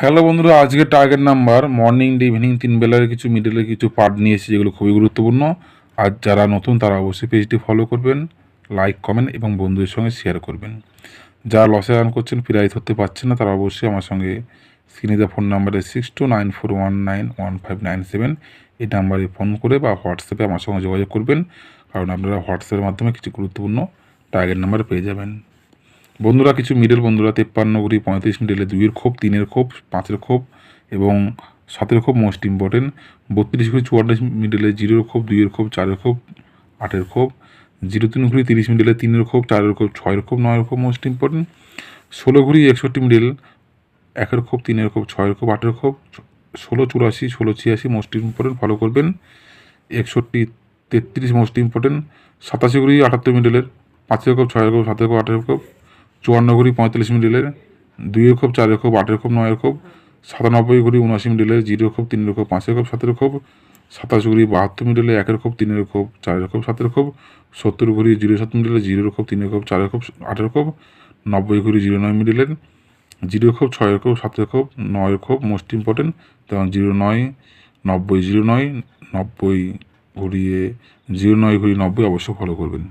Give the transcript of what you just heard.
Hello বন্ধুরা, আজকে target number morning day evening 3 বেলার কিছু মিডলের কিছু পার্ট নিয়েছি যেগুলো খুবই গুরুত্বপূর্ণ। আর যারা নতুন তারা অবশ্যই পেজটি ফলো করবেন, লাইক কমেন্ট এবং বন্ধুদের সঙ্গে শেয়ার করবেন। যারা লসে রান করছেন, প্রাইজ ধরতে পারছেন না, তারা অবশ্যই আমার সঙ্গে স্ক্রিনে দেওয়া ফোন নাম্বারে 6294191597 এই নাম্বারে ফোন করে বা হোয়াটসঅ্যাপে আমার সঙ্গে যোগাযোগ করবেন, কারণ আপনারা হোয়াটসঅ্যাপের মাধ্যমে কিছু গুরুত্বপূর্ণ টার্গেট নাম্বার পেয়ে যাবেন। বন্ধুরা, কিছু মিডল বন্ধুরা 53 ঘড়ি 35 মিডলে 2-এর খোপ, 3-এর খোপ, 5-এর খোপ এবং 7-এর খোপ মোস্ট ইম্পর্টেন্ট। 32 ঘড়ি 44 মিডলে 0-এর খোপ, 2-এর খোপ, 4-এর খোপ, 8-এর খোপ। 03 ঘড়ি 30 মিডলে 3-এর খোপ, 4-এর খোপ, 6-এর খোপ, 9-এর খোপ মোস্ট ইম্পর্টেন্ট। 16 ঘড়ি 61 মিডল 1-এর খোপ, 3-এর খোপ, 6-এর খোপ, 8-এর খোপ। 16-84, 16-86 মোস্ট ইম্পর্টেন্ট, ফলো করবেন। 61-33 মোস্ট ইম্পর্টেন্ট। 87 ঘড়ি 78 মিডলের 5-এর খোপ, 6-এর খোপ, 7-এর খোপ, 8-এর খোপ। 54 ঘড়ি 45 মিডলের 2-এর খোপ, 4-এর খোপ, 8-এর খোপ, 9-এর খোপ। 97 ঘড়ি 79 মিডলের 0-এর খোপ, 3-এর খোপ, 5-এর খোপ, 7-এর খোপ। 27 ঘড়ি 72 মিডলে 1-এর খোপ, 3-এর খোপ, 4-এর খোপ, 7-এর খোপ। 70 ঘড়ি 07 মিডলে 0-এর খোপ, 3-এর খোপ, 4-এর খোপ, 8-এর খোপ। 90 ঘড়ি 09 মিডলের 0-এর খোপ, 6-এর খোপ, 7-এর খোপ, 9-এর খোপ মোস্ট ইম্পর্টেন্ট। তখন 09 90 09 90 ঘড়িয়ে 09 ঘড়ি 90 অবশ্যই ফলো করবেন।